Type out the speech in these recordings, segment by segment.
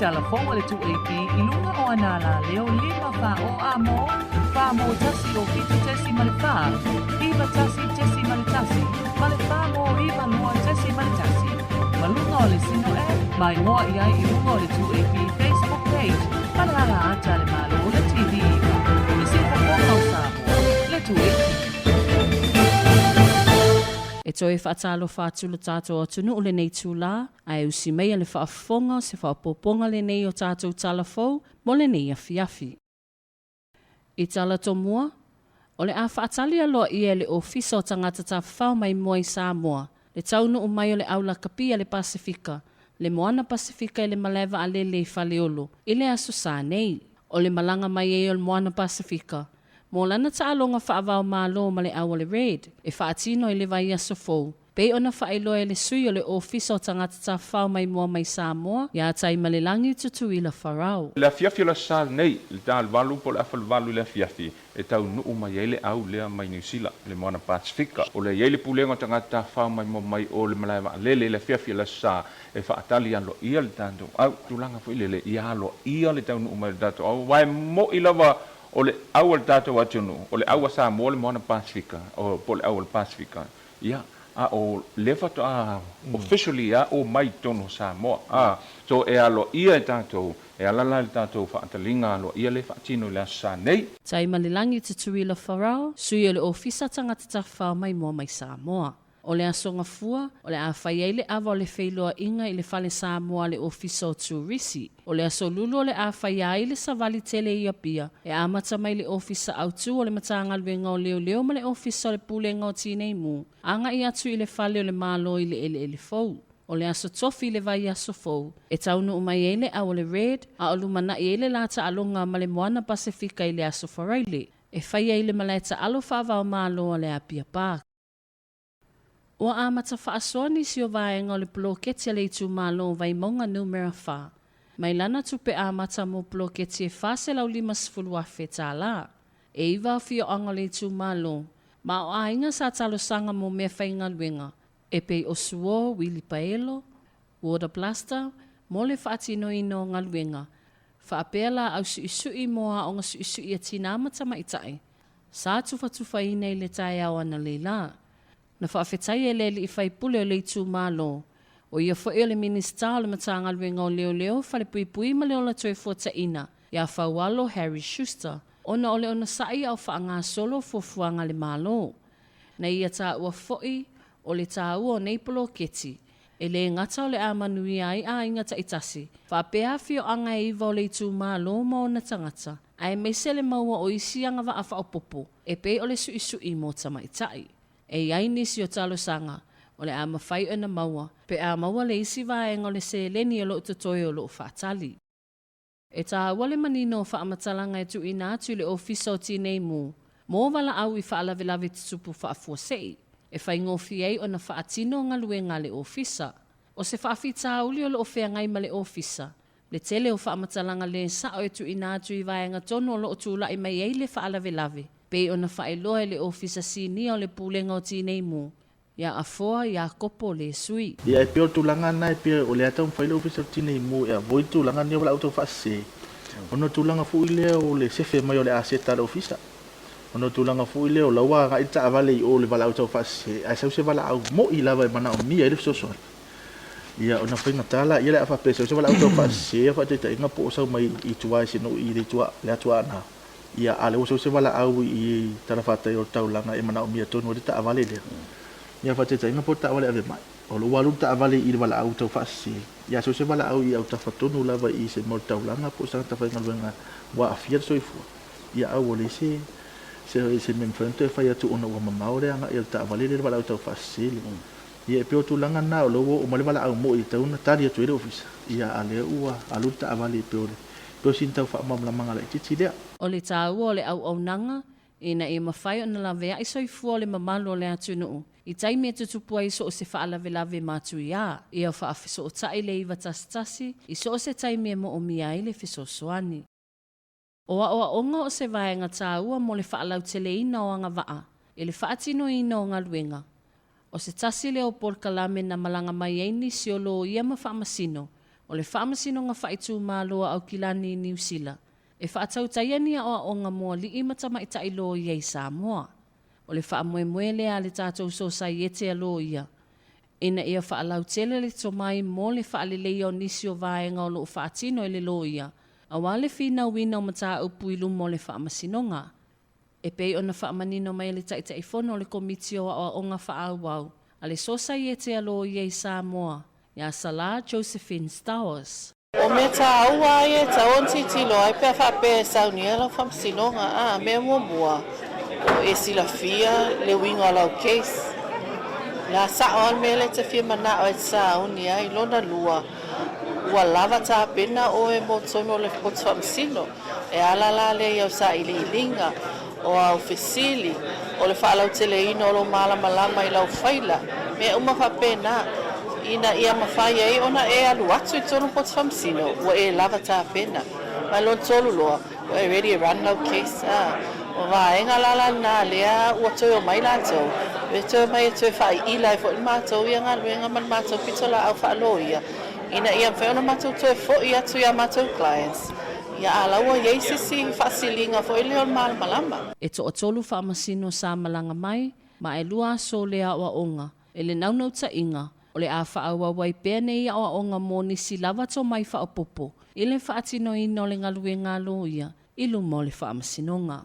talafou o le tu'eipi I lunga o anala leo 5 faao'amo, fa'amo tasi o fitu tesi ma le fā, iwa tasi tesi ma le tasi, ma le fa'amo iwa lua tesi ma le tasi. Ma lunga o le sino mai ngoa iai I lunga o le tu'eipi Facebook page, ma le ala ata le malo o le TV iwa. I se whakonga o Samoa, le tu'eipi. E toi whaatalo whaatula tātou o tunu o le nei tūlā, ai usi mea le whaafonga se faaopoponga le nei o tātou talafou, mo le nei AFIAFI. I tala tomua, o le a whaatali aloa ia le ofisa o tangata ta whao mai moa I Samoa, le taunu'u mai o le aula kapia le Pasefika, le Moana Pasefika I le maleva a le whaleolo, I le Aso Sā nei, o le malanga mai e o le Moana Pasefika. Mo lana taalonga whaavao mālo ma le awa le red, e whaatino I le vaiaso fou. Pei ona whaeloa e le sui o le ofisa o tangata ta whao mai moa mai Samoa, ia tai ma le langi tutu I la wharau. Le afiafi la sā nei, le tāl walu po le afal walu le afiafi, e taunu'u mai ele au lea mai Niu Sila, le Moana Pasefika. O le ele pulenga o tangata ta whao mai moa mai o le malaiwa lele le afiafi la sā, e whaatali alo ia le tātou. Au, tulanga fo ile le ia alo ia le taunu'u mai le tātou. Au, wai mo I lava o le awal tātou atunu, o le awa Samoa le Moana Pasefika, o po le awal Pasefika. Ia, a o lewa to a officially a o mai tono Samoa. So e alo ia e tātou, e alala le tātou whaatalinga alo ia le whaatino le asa nei. Tai malilangi te tui la wharau, sui o le ofisa tangata ta whao mai moa mai Samoa. O le asonga fua, o le a whaiei le awa o le whailoa inga I le whale Samoa le ofisa o turisi. O le aso lulu o le a whaiei le savali tele ia pia, e amata mai le ofisa autu o le matanga luenga o leo ma le ofisa o le Pulega o Tineimu. Anga I atu I le whale o le malo I le ele fou. O le aso TOFI le vaiaso fou. E taunu'u mai ele a o le red, a o lumana I ele lata alonga ma le Moana Pasefika I le aso wharaile. E whaiei le malaita alo whaavao malo o le apia pāk. O amata whaasoa nisi o vaenga o le poloketi le itumalo Vaimauga Numera wha. Mai lana tupe amata mo poloketi e wha se lau 5 afe tālā. E iwa fio anga le itumalo. Ma o ainga sa talo sanga mo mea whainga luenga. E pei o suo, wili paelo, water blaster, mo le faatino ino ngā luenga. Whaapela au sui moa o ngā sui a tina amata maitai. Sa tufa ina I le tai au ana le la. Na whaafetai e lele I whaipule o le itumalo. O ia whae o le minista o le matanga luenga o leo whale pui ma leo la toe fuata ina. Ia whaualo Harry Schuster. Ona ole ona sai au whaanga solo fofuanga le malo. Na ia tā ua whoi o le tā ua o nei poloketi. E le ngata o le amanui ai a ingata itasi. Whapea fio anga e iwa o le itumalo ma o na tangata. Ai meise le maua o isi anga wa a faaopopo. E pe o le sui mo tamaitai. E iai nisi o talo sanga, o le ama whai o na maua, pe a maua le isi vaenga o le se leni o lo utotoe o lo whaatali. E tā wale manino o whaamatalanga e tu ina atu le ofisa o Tineimu, mō wala au I whaalavelave tutupu whaafuasei, e whaingofi ei o na whaatino ngā luenga le ofisa. O se whaafita uli o lo ofea ngai ma le ofisa, le tele o whaamatalanga le sa o e tu ina atu I vaenga tono o lo utula I mai ei le whaalavelave. Pei ona whaeloa le ofisa sinia o le Pulega o Tineimu. Ia afoa, ia kopo le sui. Ia e pio tulanga na e pio o le atau mwhaile ofisa o Tineimu. Ia voi tulanga ni o wala auto whaase. Ono tulanga fuile o le sefe mai o le aseta le ofisa. Ono tulanga fuile o laua nga ita avale I o le wala auto whaase. Ai sau se wala au mo I lava I mana o mia I le feso'otaiga. Ia ona whainga tala, ia le afa pesa. Se wala auto whaase, ia whaateta inga po sau mai I tua se no I le tua ana. Ia ale o se wala au I talafatai o taulanga e mana o mia tonu o le ta avale le. Ia whaateta inga po ta avale ave mai. O lo walu ta avale I le wala au tau whaase. Ia se wala au I au tafatonu lava I se mo taulanga po sa ta whainga luenga wa afia soifua. Ia au o le se memfrento e whai atu ona ua mamau le anga I ta avale le wala au tau whaase. Ia e peo tulanga na o lowo o male wala au mo I tauna tari atu ele ofisa. Ia ale ua alu ta avale peo le. Peo sintau whaamamlamanga le titi lea. O le tāua o le auaunaga, ina e mawhai o na lawea I soifua o le mamalo o le atunu'u. I taimi e tutupua I so o se whaalavelave mātu ia. Ia o wha feso'otai le iwa tasitasi, I so o se taimi e mo o mia I le feso'osoani. Oa onga o se vaenga tāua mo le whaalau tele ina o anga waa, e le whaatino ina o ngā luenga. O se tasi le o polkalame na malanga mai eini si o lo ia ma whaamasino, O le whaamasinonga whaitumalo au kilani Niu Sila. E whaatautaiani o ngā mua li i matama i tailo i ei Samoa. O le whaamoemoe lea le tātou sosaiete a loia. Ina ia whaalau tele le tomai mo le whaalelei o nisi o vaenga o loo faatino le loia. A wale whina wina o mata upu ilu mo le whaamasinonga. E pei ona manino mai le taita i fono le komitio o nga whaauau. A le sosaiete a loia i Samoa. Ia Sala Josephine Stowers. O me ta aua e ta onti tilo ai pe whape saunia la whaamasinonga me mua. O e sila fia le winga lau case. La saon me le te fia mana o e saoni ai lona lua. Ua lava Tapena o e motono le potu whamasino. E alala le iau sa ili ilinga o au fesili. O le whaalau tele ino o lo malama i lau whaila. Me uma whapena ina ia mawhai ei ona e alu atu i tono potu whamasino. Ua e lava Tapena. Mai lon tolu loa. Ua e ready a run lau case. O vaenga lala na lea ua toi o mai lātou. E toi mai e toi whai ilai fo i mātou ia ngā luenga man mātou pitola au whaaloia. Ina ia mwheona mātou toi fo i atu ia mātou clients. Ia alaua iei sisi whaasilinga fo i leon malama. E to o tolu whaamasino sa malanga mai, ma e lua so lea o onga. E le naunau ta inga, o le a whaaua wai pēne ia o onga mo nisi lava tomai faaopopo. I le faatino ino le galuega loia, ilu mo le whaamasinonga.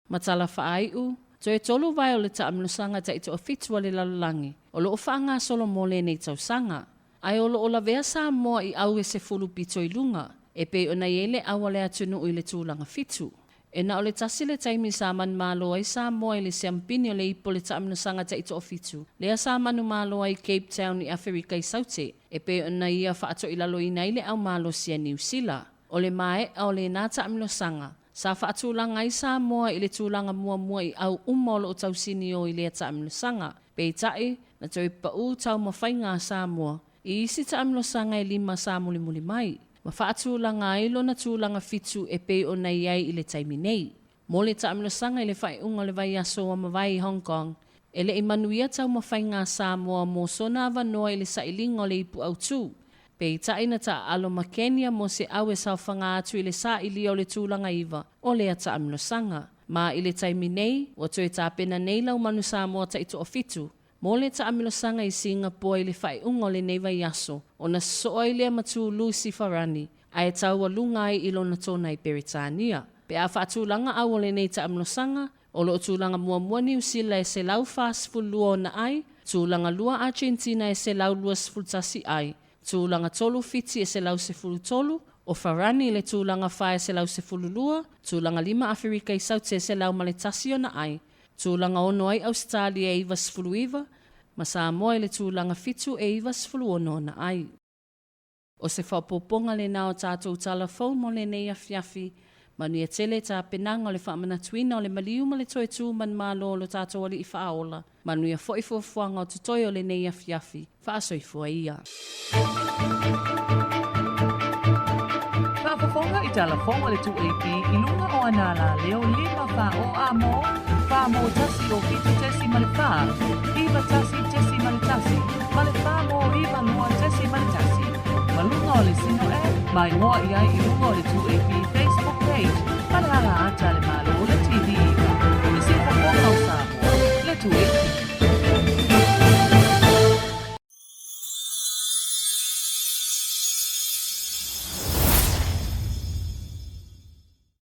Matala whaaiu, to e tolu vai o le taamilosanga ta ito o fitua le lalolangi, o lo o whaanga solo mo le nei tausanga. Ai o lo o la vea Samoa i au e se fulu pito i lunga, e pe o na iele awa le atunu i le tūlanga fitu. E na o le tasi le taimi sa man malo ai Samoa i le siampini o le ipo le taamilosanga ta ito o fitu. Lea sa manu malo ai Cape Town i Afrika i saute, e pe o na ia whaato i lalo i naile au malo sia Niu Sila. O le mae o le nā taamilosanga, sa whaatulanga i Samoa i le tūlanga mua i au umolo o tausini o i le taamilosanga. Pe tae, na toi pau tau mawhainga Samoa, i isi taamilosanga i 5 sa muli mai. Ma whaatulanga i lo na tūlanga fitu e pe o nei ai i le taimi nei. Mo le taamilosanga i le whaiunga le vaiaso o mawai i Hong Kong, e le imanuia tau mawhainga Samoa mo sona avanoa i le sailinga o le ipu au tū. Pe taina ta alo makenia mo se awe sa whanga atu i le sa ili o le tūlanga iwa o le taamilosanga. Ma i le taimi nei, o toi Tapena le Manu Samoa ta ito o fitu. Mo le taamilosanga i Singapore i le whaiunga o le nei vaiaso, o na soa i le matu Lucy Farani, a e tau alunga i ilo na tona i Peritania. Pe a whaatulanga au o le nei taamilosanga, o lo tūlanga mua Niu Sila e se LAU fast full lua na ai, tūlanga lua Argentina e se LAU luas fultasi ai, tūlanga tolu fiti e se LAU se fulu tolu, o Farani le tūlanga whae se LAU se fulu lua, tūlanga 5 Afrika i saute se LAU maletasi o na ai, tūlanga ono ai Australia e iwa sifulu iwa, ma Samoa le tūlanga fitu e iwa sifulu ono na ai. O se faaopoponga le nao tātou TALAFOU mo le nei AFIAFI, manu ia tele tā penanga o le whaamanatuina o le maliuma le toe tūman malo lo tātou ali i whaaola, manu ia foifuafuanga o tutoi o le nei AFIAFI, whaasoifua ia. Whaafofonga i TALAFOU o le tuaipi i lunga o anala leo 5 wha o amo, wha mo tasi o fitu tesi male wha, iwa tasi tesi male tasi, male wha mo iwa noa tesi male tasi, malunga o le sino e, mai ngoa iai i lunga o le tuaipi Facebook page,